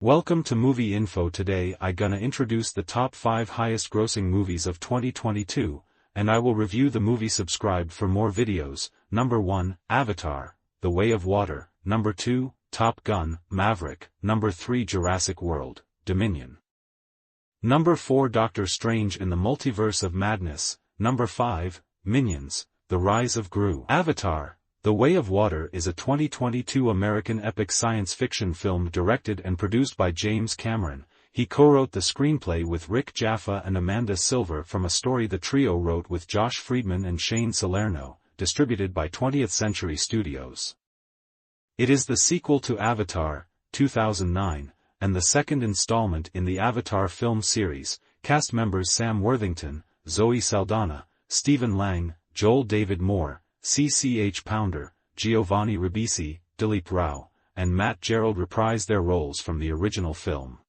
Welcome to Movie Info. Today I gonna introduce the top 5 highest grossing movies of 2022, and I will review the movie. Subscribe for more videos. Number 1, Avatar, The Way of Water. Number 2, Top Gun, Maverick. Number 3, Jurassic World, Dominion. Number 4, Doctor Strange in the Multiverse of Madness. Number 5, Minions, The Rise of Gru. Avatar, The Way of Water is a 2022 American epic science fiction film directed and produced by James Cameron. He co-wrote the screenplay with Rick Jaffa and Amanda Silver from a story the trio wrote with Josh Friedman and Shane Salerno, distributed by 20th Century Studios. It is the sequel to Avatar, 2009, and the second installment in the Avatar film series. Cast members Sam Worthington, Zoe Saldana, Stephen Lang, Joel David Moore, CCH Pounder, Giovanni Ribisi, Dilip Rao, and Matt Gerald reprise their roles from the original film.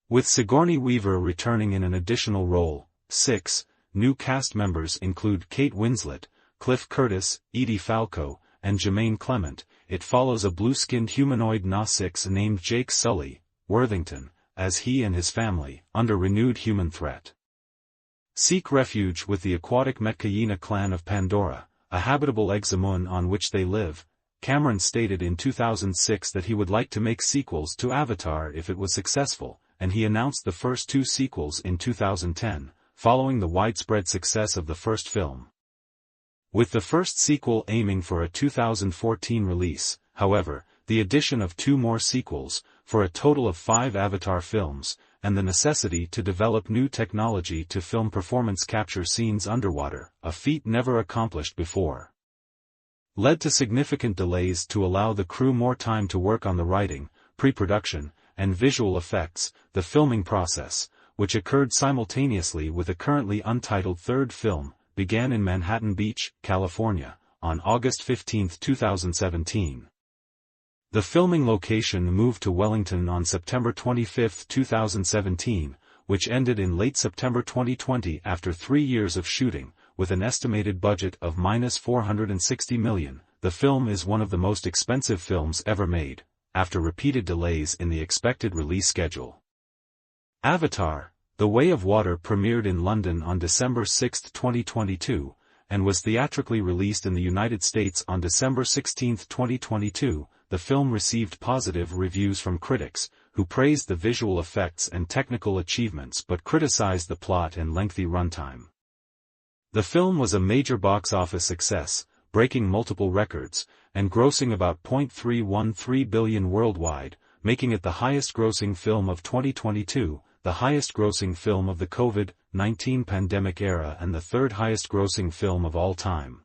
With Sigourney Weaver returning in an additional role. 6 new cast members include Kate Winslet, Cliff Curtis, Edie Falco, and Jermaine Clement. It follows a blue-skinned humanoid Na-6 named Jake Sully, Worthington, as he and his family, under renewed human threat, seek refuge with the aquatic Metkayina clan of Pandora, a habitable exomoon on which they live. Cameron stated in 2006 that he would like to make sequels to Avatar if it was successful, and he announced the first 2 sequels in 2010, following the widespread success of the first film, with the first sequel aiming for a 2014 release. However, the addition of 2 more sequels, for a total of 5 Avatar films, and the necessity to develop new technology to film performance capture scenes underwater, a feat never accomplished before, led to significant delays to allow the crew more time to work on the writing, pre-production, and visual effects. The filming process, which occurred simultaneously with a currently untitled third film, began in Manhattan Beach, California, on August 15, 2017. The filming location moved to Wellington on September 25, 2017, which ended in late September 2020 after 3 years of shooting. With an estimated budget of -$460 million, the film is one of the most expensive films ever made, after repeated delays in the expected release schedule. Avatar, The Way of Water premiered in London on December 6, 2022, and was theatrically released in the United States on December 16, 2022. The film received positive reviews from critics, who praised the visual effects and technical achievements but criticized the plot and lengthy runtime. The film was a major box office success, breaking multiple records, and grossing about $0.313 billion worldwide, making it the highest-grossing film of 2022, the highest-grossing film of the COVID-19 pandemic era and the third highest-grossing film of all time.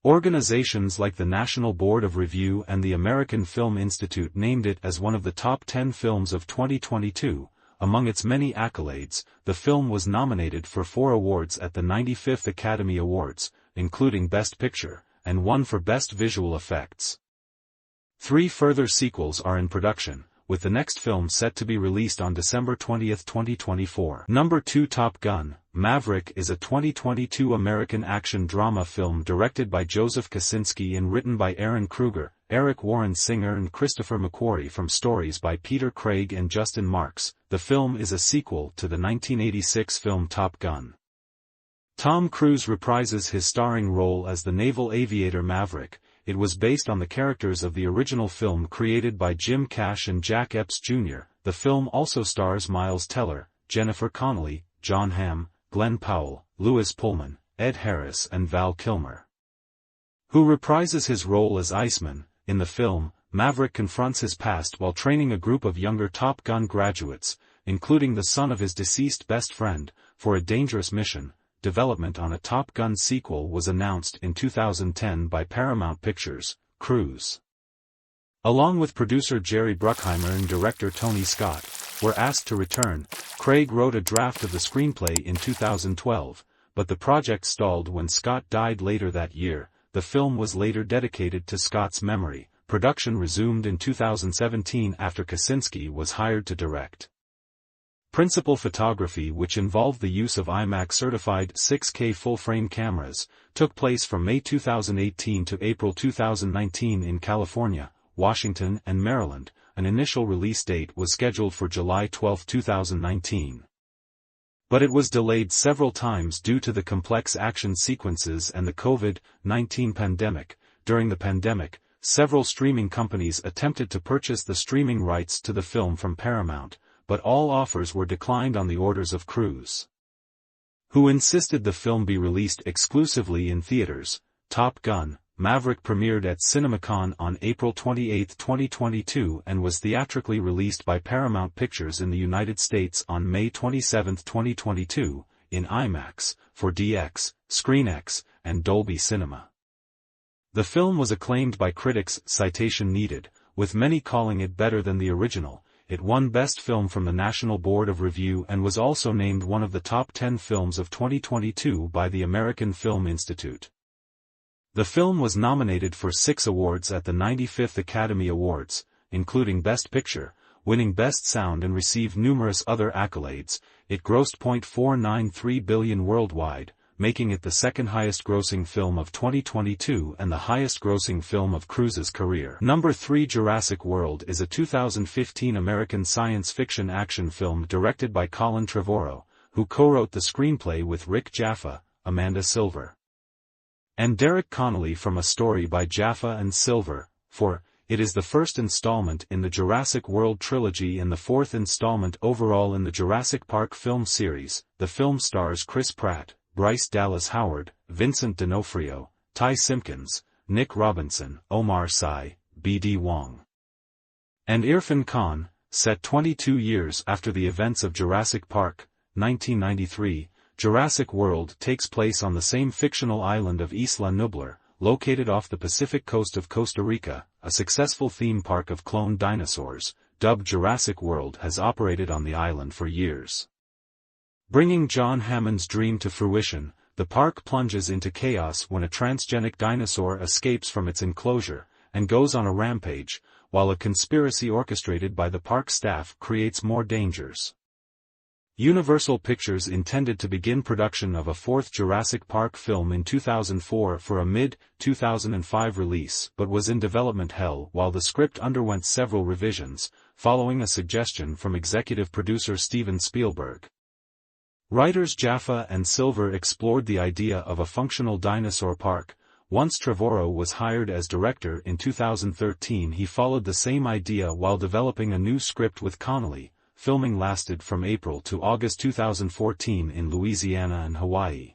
Organizations like the National Board of Review and the American Film Institute named it as one of the top 10 films of 2022. Among its many accolades, the film was nominated for 4 awards at the 95th Academy Awards, including Best Picture, and 1 for Best Visual Effects. 3 further sequels are in production, with the next film set to be released on December 20, 2024. Number 2, Top Gun, Maverick is a 2022 American action drama film directed by Joseph Kosinski and written by Aaron Kruger, Eric Warren Singer and Christopher McQuarrie from stories by Peter Craig and Justin Marks. The film is a sequel to the 1986 film Top Gun. Tom Cruise reprises his starring role as the naval aviator Maverick. It was based on the characters of the original film created by Jim Cash and Jack Epps Jr. The film also stars Miles Teller, Jennifer Connelly, John Hamm, Glenn Powell, Lewis Pullman, Ed Harris and Val Kilmer, who reprises his role as Iceman. In the film, Maverick confronts his past while training a group of younger Top Gun graduates, including the son of his deceased best friend, for a dangerous mission. Development on a Top Gun sequel was announced in 2010 by Paramount Pictures. Cruise, along with producer Jerry Bruckheimer and director Tony Scott, were asked to return. Craig wrote a draft of the screenplay in 2012, but the project stalled when Scott died later that year. The film was later dedicated to Scott's memory. Production resumed in 2017 after Kosinski was hired to direct. Principal photography, which involved the use of IMAX-certified 6K full-frame cameras, took place from May 2018 to April 2019 in California, Washington and Maryland, an initial release date was scheduled for July 12, 2019. But it was delayed several times due to the complex action sequences and the COVID-19 pandemic. During the pandemic, several streaming companies attempted to purchase the streaming rights to the film from Paramount, but all offers were declined on the orders of Cruise, who insisted the film be released exclusively in theaters. Top Gun: Maverick premiered at CinemaCon on April 28, 2022 and was theatrically released by Paramount Pictures in the United States on May 27, 2022, in IMAX, 4DX, ScreenX, and Dolby Cinema. The film was acclaimed by critics, citation needed, with many calling it better than the original. It won Best Film from the National Board of Review and was also named one of the top 10 films of 2022 by the American Film Institute. The film was nominated for 6 awards at the 95th Academy Awards, including Best Picture, winning Best Sound and received numerous other accolades. It grossed $0.493 billion worldwide, making it the second highest grossing film of 2022 and the highest grossing film of Cruise's career. Number 3. Jurassic World is a 2015 American science fiction action film directed by Colin Trevorrow, who co-wrote the screenplay with Rick Jaffa, Amanda Silver, and Derek Connolly from a story by Jaffa and Silver. It is the first installment in the Jurassic World trilogy and the fourth installment overall in the Jurassic Park film series. The film stars Chris Pratt, Bryce Dallas Howard, Vincent D'Onofrio, Ty Simpkins, Nick Robinson, Omar Sy, B.D. Wong, and Irfan Khan. Set 22 years after the events of Jurassic Park, 1993, Jurassic World takes place on the same fictional island of Isla Nublar, located off the Pacific coast of Costa Rica. A successful theme park of cloned dinosaurs, dubbed Jurassic World, has operated on the island for years. Bringing John Hammond's dream to fruition, the park plunges into chaos when a transgenic dinosaur escapes from its enclosure and goes on a rampage, while a conspiracy orchestrated by the park staff creates more dangers. Universal Pictures intended to begin production of a fourth Jurassic Park film in 2004 for a mid-2005 release but was in development hell while the script underwent several revisions, following a suggestion from executive producer Steven Spielberg. Writers Jaffa and Silver explored the idea of a functional dinosaur park. Once Trevorrow was hired as director in 2013, he followed the same idea while developing a new script with Connolly. Filming lasted from April to August 2014 in Louisiana and Hawaii.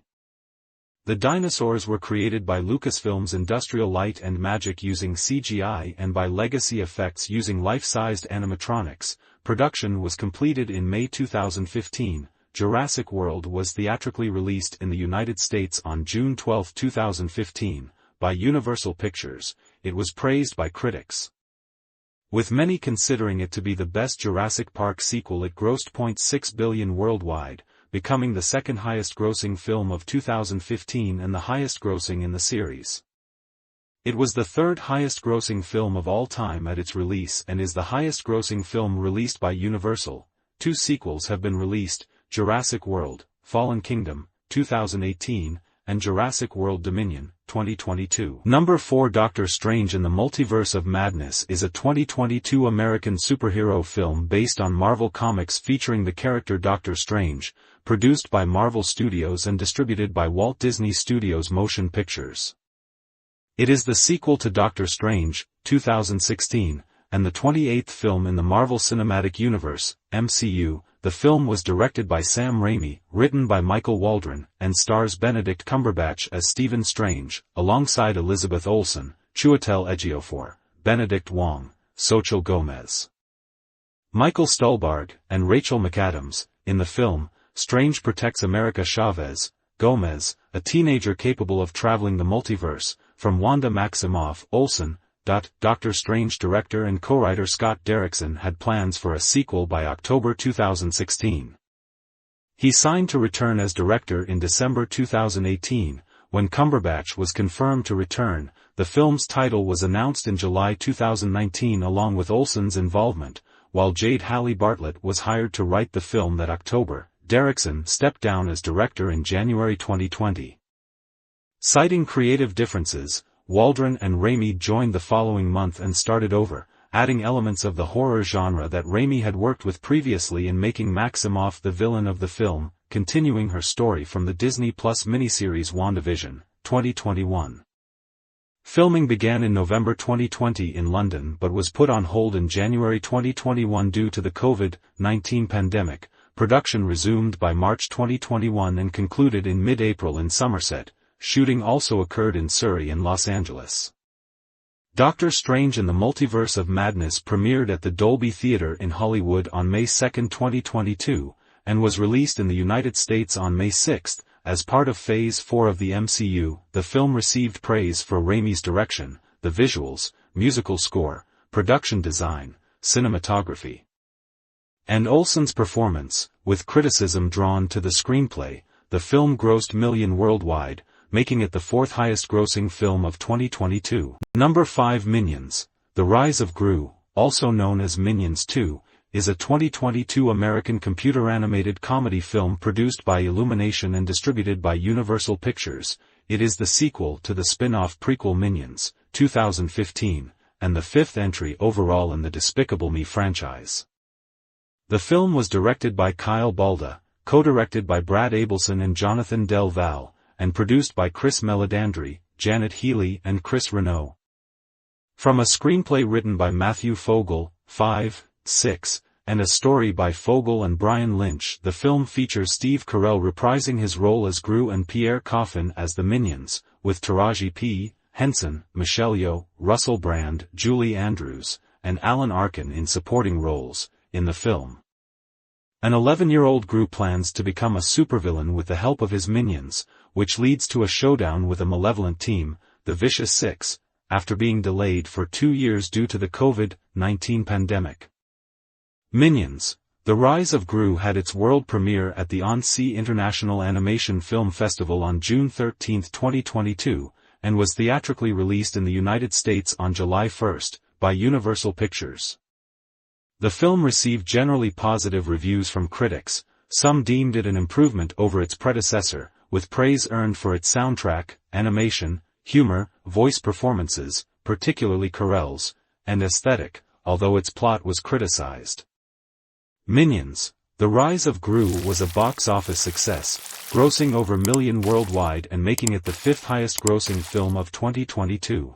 The dinosaurs were created by Lucasfilm's Industrial Light and Magic using CGI and by Legacy Effects using life-sized animatronics. Production was completed in May 2015. Jurassic World was theatrically released in the United States on June 12, 2015, by Universal Pictures. It was praised by critics, with many considering it to be the best Jurassic Park sequel. It grossed $0.6 billion worldwide, becoming the second highest grossing film of 2015 and the highest grossing in the series. It was the third highest grossing film of all time at its release and is the highest grossing film released by Universal. 2 sequels have been released: Jurassic World: Fallen Kingdom, 2018, and Jurassic World Dominion, 2022. Number 4. Doctor Strange in the Multiverse of Madness is a 2022 American superhero film based on Marvel Comics featuring the character Doctor Strange, produced by Marvel Studios and distributed by Walt Disney Studios Motion Pictures. It is the sequel to Doctor Strange, 2016, and the 28th film in the Marvel Cinematic Universe, MCU. The film was directed by Sam Raimi, written by Michael Waldron, and stars Benedict Cumberbatch as Stephen Strange, alongside Elizabeth Olsen, Chiwetel Ejiofor, Benedict Wong, Xochitl Gomez, Michael Stuhlbarg, and Rachel McAdams. In the film, Strange protects America Chavez Gomez, a teenager capable of traveling the multiverse, from Wanda Maximoff. Olsen. Doctor Strange director and co-writer Scott Derrickson had plans for a sequel by October 2016. He signed to return as director in December 2018. When Cumberbatch was confirmed to return, the film's title was announced in July 2019 along with Olsen's involvement. While Jade Halley Bartlett was hired to write the film that October, Derrickson stepped down as director in January 2020. Citing creative differences, Waldron and Raimi joined the following month and started over. adding elements of the horror genre that Raimi had worked with previously in making Maximoff the villain of the film, continuing her story from the Disney Plus miniseries WandaVision, 2021. Filming began in November 2020 in London but was put on hold in January 2021 due to the COVID-19 pandemic. Production resumed by March 2021 and concluded in mid-April in Somerset. Shooting also occurred in Surrey and Los Angeles. Doctor Strange in the Multiverse of Madness premiered at the Dolby Theatre in Hollywood on May 2, 2022, and was released in the United States on May 6. As part of Phase 4 of the MCU, the film received praise for Raimi's direction, the visuals, musical score, production design, cinematography, and Olsen's performance. With criticism drawn to the screenplay, the film grossed $1 million worldwide, making it the fourth highest-grossing film of 2022. Number 5. Minions: The Rise of Gru, also known as Minions 2, is a 2022 American computer-animated comedy film produced by Illumination and distributed by Universal Pictures. It is the sequel to the spin-off prequel Minions, 2015, and the fifth entry overall in the Despicable Me franchise. The film was directed by Kyle Balda, co-directed by Brad Abelson and Jonathan Del Valle, and produced by Chris Meledandri, Janet Healy and Chris Renaud. From a screenplay written by Matthew Fogel, 6, and a story by Fogel and Brian Lynch, the film features Steve Carell reprising his role as Gru and Pierre Coffin as the Minions, with Taraji P. Henson, Michelle Yeoh, Russell Brand, Julie Andrews, and Alan Arkin in supporting roles. In the film, an 11-year-old Gru plans to become a supervillain with the help of his minions, which leads to a showdown with a malevolent team, the Vicious Six, after being delayed for 2 years due to the COVID-19 pandemic. Minions: The Rise of Gru had its world premiere at the Annecy International Animation Film Festival on June 13, 2022, and was theatrically released in the United States on July 1, by Universal Pictures. The film received generally positive reviews from critics. Some deemed it an improvement over its predecessor, with praise earned for its soundtrack, animation, humor, voice performances, particularly Carell's, and aesthetic, although its plot was criticized. Minions: The Rise of Gru was a box office success, grossing over $1 million worldwide and making it the fifth highest grossing film of 2022.